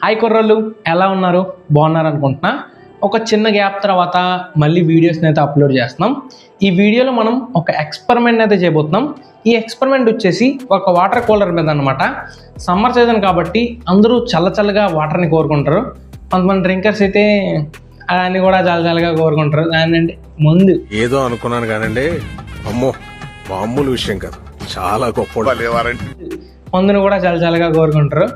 Hi కుర్రోళ్ళు, ఎలా ఉన్నారు? బాగున్నారు అనుకుంటున్నా. ఒక చిన్న గ్యాప్ తర్వాత మళ్ళీ వీడియోస్ని అయితే అప్లోడ్ చేస్తున్నాం. ఈ వీడియోలో మనం ఒక ఎక్స్పెరిమెంట్ అయితే చేయబోతున్నాం. ఈ ఎక్స్పెరిమెంట్ వచ్చేసి ఒక వాటర్ కూలర్ మీద అనమాట. సమ్మర్ సీజన్ కాబట్టి అందరూ చల్లగా వాటర్ని కోరుకుంటారు. కొంతమంది డ్రింకర్స్ అయితే అన్ని కూడా చల్లగా కోరుకుంటారు. దానంటే ముందు ఏదో అనుకున్నాను కానండి, అమ్మో మామూలు విషయం కాదు, చాలా గొప్ప మందును కూడా చల్లగా కోరుకుంటారు.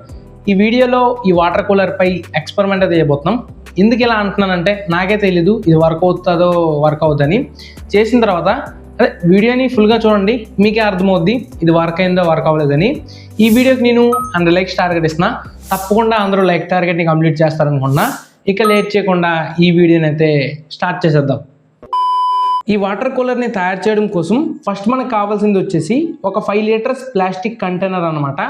ఈ వీడియోలో ఈ వాటర్ కూలర్ పై ఎక్స్పెరిమెంట్ అయితే చేయబోతున్నాం. ఎందుకు ఇలా అంటున్నానంటే నాకే తెలీదు ఇది వర్క్ అవుతుందని. చేసిన తర్వాత అదే వీడియోని ఫుల్గా చూడండి, మీకే అర్థమవుద్ది ఇది వర్క్ అయిందో వర్క్ అవ్వలేదని. ఈ వీడియోకి నేను 100 likes టార్గెట్ ఇస్తున్నా. తప్పకుండా అందరూ లైక్ టార్గెట్ని కంప్లీట్ చేస్తారనుకున్నా. ఇక లేట్ చేయకుండా ఈ వీడియోని అయితే స్టార్ట్ చేసేద్దాం. ఈ వాటర్ కూలర్ని తయారు చేయడం కోసం ఫస్ట్ మనకు కావాల్సింది వచ్చేసి ఒక 5 లీటర్స్ ప్లాస్టిక్ కంటైనర్ అనమాట.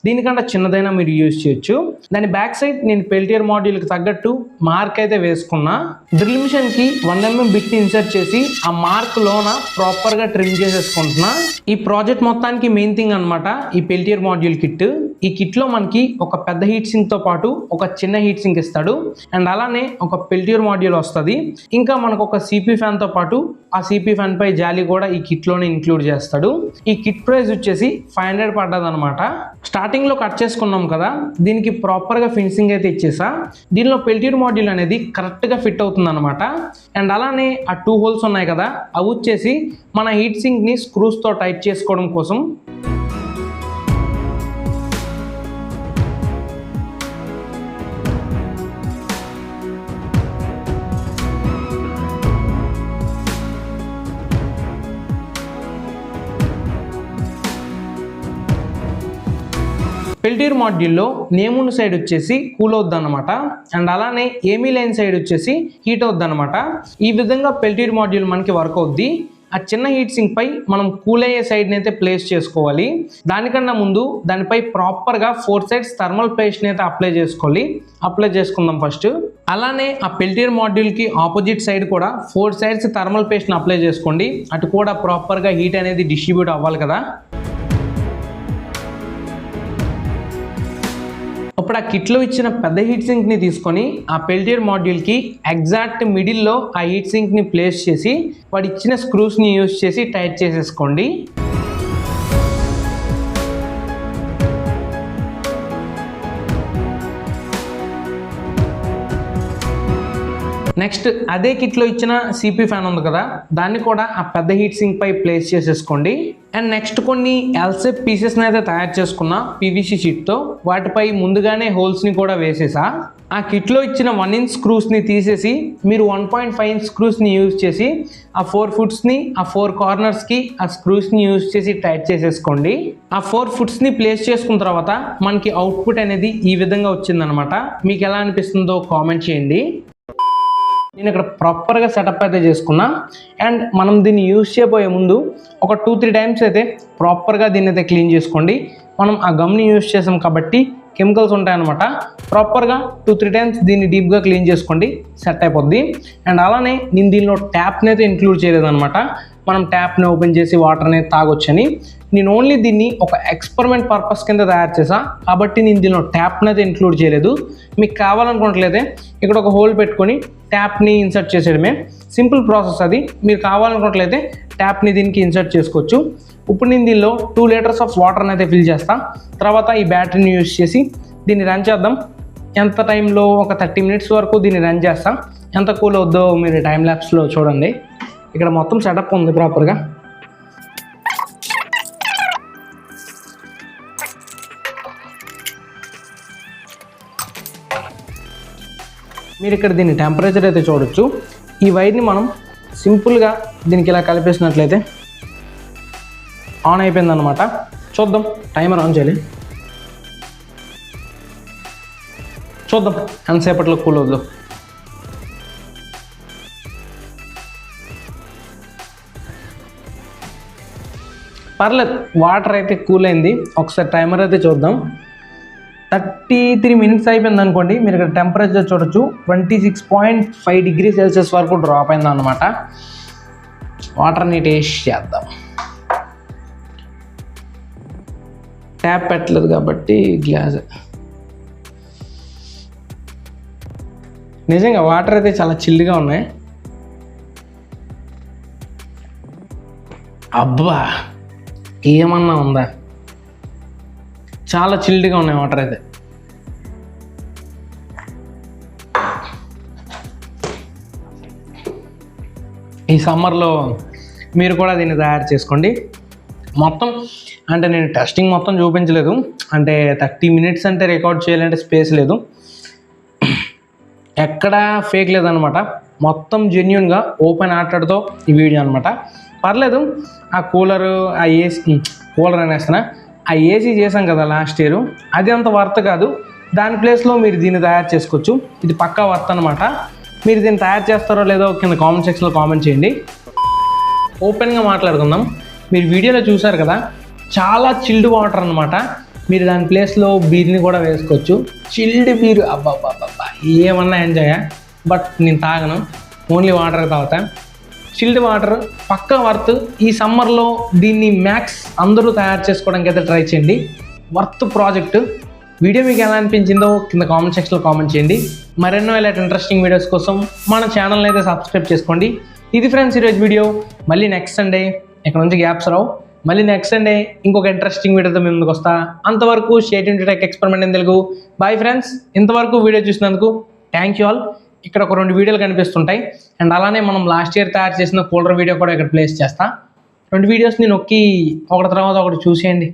దీనికంటే చిన్నదైనా మీరు యూజ్ చేయొచ్చు. దాని బ్యాక్ సైడ్ నేను పెల్టియర్ మాడ్యూల్కి తగ్గట్టు మార్క్ అయితే వేసుకున్నా. డ్రిల్ మిషన్కి 1 mm బిట్ని ఇన్సర్ట్ చేసి ఆ మార్క్ లోన ప్రాపర్గా ట్రిమ్ చేసేసుకుంటున్నా. ఈ ప్రాజెక్ట్ మొత్తానికి మెయిన్ థింగ్ అనమాట ఈ పెల్టియర్ మాడ్యూల్ కిట్. ఈ కిట్లో మనకి ఒక పెద్ద హీట్ సింక్తో పాటు ఒక చిన్న హీట్ సింక్ ఇస్తాడు. అండ్ అలానే ఒక పెల్టియర్ మాడ్యూల్ వస్తుంది. ఇంకా మనకు ఒక సిపి ఫ్యాన్తో పాటు ఆ సిపి ఫ్యాన్ పై జాలి కూడా ఈ కిట్లోనే ఇంక్లూడ్ చేస్తాడు. ఈ కిట్ ప్రైస్ వచ్చేసి 500 పడ్డది అనమాట. స్టార్టింగ్లో కట్ చేసుకున్నాం కదా, దీనికి ప్రాపర్గా ఫినిషింగ్ అయితే ఇచ్చేసా. దీనిలో పెల్టియర్ మాడ్యూల్ అనేది కరెక్ట్గా ఫిట్ అవుతుంది అనమాట. అండ్ అలానే ఆ 2 హోల్స్ ఉన్నాయి కదా, అవి వచ్చేసి మన హీట్ సింక్ని స్క్రూస్తో టైట్ చేసుకోవడం కోసం. పెల్టియర్ మాడ్యూల్లో నేమున్న సైడ్ వచ్చేసి కూల్ అవుద్ది అనమాట. అండ్ అలానే ఏమీ లైన్ సైడ్ వచ్చేసి హీట్ అవుద్ది అనమాట. ఈ విధంగా పెల్టియర్ మాడ్యూల్ మనకి వర్క్ అవుద్ది. ఆ చిన్న హీట్ సింక్ పై మనం కూల్ అయ్యే సైడ్ని అయితే ప్లేస్ చేసుకోవాలి. దానికన్నా ముందు దానిపై ప్రాపర్గా 4 sides థర్మల్ పేస్ట్ని అయితే అప్లై చేసుకుందాం ఫస్ట్. అలానే ఆ పెల్టియర్ మాడ్యూల్కి ఆపోజిట్ సైడ్ కూడా 4 sides థర్మల్ పేస్ట్ని అప్లై చేసుకోండి. అటు కూడా ప్రాపర్గా హీట్ అనేది డిస్ట్రిబ్యూట్ అవ్వాలి కదా. అప్పుడు ఆ కిట్లో ఇచ్చిన పెద్ద హీట్ సింక్ని తీసుకొని ఆ పెల్టియర్ మాడ్యూల్కి ఎగ్జాక్ట్ మిడిల్లో ఆ హీట్ సింక్ని ప్లేస్ చేసి వాడు ఇచ్చిన స్క్రూస్ని యూజ్ చేసి టైట్ చేసేసుకోండి. నెక్స్ట్ అదే కిట్లో ఇచ్చిన సిపి ఫ్యాన్ ఉంది కదా, దాన్ని కూడా ఆ పెద్ద హీట్ సింక్ పై ప్లేస్ చేసేసుకోండి. అండ్ నెక్స్ట్ కొన్ని ఎల్సేప్ పీసెస్ని అయితే తయారు చేసుకున్న పీవీసీ షీట్తో వాటిపై ముందుగానే హోల్స్ని కూడా వేసేసా. ఆ కిట్లో ఇచ్చిన 1 inch స్క్రూస్ని తీసేసి మీరు 1.5 inch స్క్రూస్ని యూజ్ చేసి ఆ 4 footsని ఆ 4 cornersకి ఆ స్క్రూస్ని యూజ్ చేసి టైట్ చేసేసుకోండి. ఆ 4 footsని ప్లేస్ చేసుకున్న తర్వాత మనకి అవుట్పుట్ అనేది ఈ విధంగా వచ్చిందనమాట. మీకు ఎలా అనిపిస్తుందో కామెంట్ చేయండి. నేను ఇక్కడ ప్రాపర్గా సెటప్ అయితే చేసుకున్నా. అండ్ మనం దీన్ని యూజ్ చేయబోయే ముందు ఒక 2-3 times అయితే ప్రాపర్గా దీన్ని అయితే క్లీన్ చేసుకోండి. మనం ఆ గమ్ని యూజ్ చేసాం కాబట్టి కెమికల్స్ ఉంటాయన్నమాట. ప్రాపర్గా 2-3 times దీన్ని డీప్గా క్లీన్ చేసుకోండి, సెట్ అయిపోద్ది. అండ్ అలానే నేను దీనిలో ట్యాప్ని అయితే ఇంక్లూడ్ చేయలేదన్నమాట. మనం ట్యాప్ని ఓపెన్ చేసి వాటర్ని తాగొచ్చని. నేను ఓన్లీ దీన్ని ఒక ఎక్స్పెరిమెంట్ పర్పస్ కింద తయారు చేసా కాబట్టి నేను దీనిలో ట్యాప్ని అయితే ఇంక్లూడ్ చేయలేదు. మీకు కావాలనుకోవట్లయితే ఇక్కడ ఒక హోల్ పెట్టుకొని ట్యాప్ని ఇన్సర్ట్ చేసేయడమే. సింపుల్ ప్రాసెస్ అది. మీరు కావాలనుకోవట్లయితే ట్యాప్ని దీనికి ఇన్సర్ట్ చేసుకోవచ్చు. ఇప్పుడు నేను దీనిలో 2 liters ఆఫ్ వాటర్ని అయితే ఫిల్ చేస్తాను. తర్వాత ఈ బ్యాటరీని యూజ్ చేసి దీన్ని రన్ చేద్దాం. ఎంత టైంలో ఒక 30 minutes వరకు దీన్ని రన్ చేస్తాం. ఎంత కూల్ అవుద్దో మీరు టైం ల్యాప్స్లో చూడండి. ఇక్కడ మొత్తం సెటప్ ఉంది ప్రాపర్గా. మీరు ఇక్కడ దీని టెంపరేచర్ అయితే చూడొచ్చు. ఈ వైర్ని మనం సింపుల్గా దీనికి ఇలా కలిపేసినట్లయితే ఆన్ అయిపోయిందనమాట. చూద్దాం, టైమర్ ఆన్ చేయాలి. చూద్దాం ఎంతసేపట్లో కూల్ అవుద్దో. పర్లేదు, వాటర్ అయితే కూల్ అయింది. ఒకసారి టైమర్ అయితే చూద్దాం. 33 minutes అయిపోయింది అనుకోండి. మీరు ఇక్కడ టెంపరేచర్ చూడొచ్చు 26.5 degrees Celsius వరకు డ్రాప్ అయింది అనమాట. వాటర్ని టేస్ట్ చేద్దాం. ట్యాప్ పెట్టలేదు కాబట్టి గ్లాస్ నిజంగా వాటర్ అయితే చాలా చిల్లుగా ఉన్నాయి. అబ్బా ఏమన్నా ఉందా, చాలా చిల్డ్గా ఉన్నాయి వాటర్ అయితే. ఈ సమ్మర్లో మీరు కూడా దీన్ని తయారు చేసుకోండి. మొత్తం అంటే నేను టెస్టింగ్ మొత్తం చూపించలేదు, అంటే 30 minutes అంటే రికార్డ్ చేయాలంటే స్పేస్ లేదు, ఎక్కడా ఫేక్ లేదనమాట. మొత్తం జెన్యున్గా ఓపెన్ హార్టెడ్తో ఈ వీడియో అనమాట. పర్లేదు, ఆ కూలరు ఆ ఏసీ కూలర్ అనేస్తున్నా, ఆ ఏసీ చేసాం కదా లాస్ట్ ఇయర్, అది అంత వర్త్ కాదు. దాని ప్లేస్లో మీరు దీన్ని తయారు చేసుకోవచ్చు. ఇది పక్కా వర్త్ అనమాట. మీరు దీన్ని తయారు చేస్తారో లేదో కింద కామెంట్ సెక్షన్లో కామెంట్ చేయండి. ఓపెన్గా మాట్లాడుకుందాం. మీరు వీడియోలో చూసారు కదా, చాలా చిల్డ్ వాటర్ అనమాట. మీరు దాని ప్లేస్లో బీర్ని కూడా వేసుకోవచ్చు. చిల్డ్ బీర్ అబ్బాబ్బాబ్బా ఏమన్నా ఎంజాయ్. బట్ నేను తాగను, ఓన్లీ వాటర్ తాగుతా. చిల్డ్ వాటర్ పక్కా వర్త్. ఈ సమ్మర్లో దీన్ని మ్యాక్స్ అందరూ తయారు చేసుకోవడానికి అయితే ట్రై చేయండి. Worth project. వీడియో మీకు ఎలా అనిపించిందో కింద కామెంట్ సెక్షన్లో కామెంట్ చేయండి. మరెన్నో ఇలాంటి ఇంట్రెస్టింగ్ వీడియోస్ కోసం మన ఛానల్ని అయితే సబ్స్క్రైబ్ చేసుకోండి. ఇది ఫ్రెండ్స్ ఈరోజు వీడియో. మళ్ళీ నెక్స్ట్ సండే ఇక్కడ నుంచి గ్యాప్స్ రావు. మళ్ళీ నెక్స్ట్ సండే ఇంకొక ఇంట్రెస్టింగ్ వీడియోతో మేము ముందుకు వస్తా. అంతవరకు state to tech experiment in Telugu. Bye friends. ఇంతవరకు వీడియో చూసినందుకు థ్యాంక్ యూ ఆల్. ఇక్కడ ఒక 2 వీడియోలు కనిపిస్తుంటాయి. అండ్ అలానే మనం లాస్ట్ ఇయర్ తయారు చేసిన కూలర్ వీడియో కూడా ఇక్కడ ప్లేస్ చేస్తా. 2 వీడియోస్ని నొక్కి ఒకటి తర్వాత ఒకటి చూసేయండి.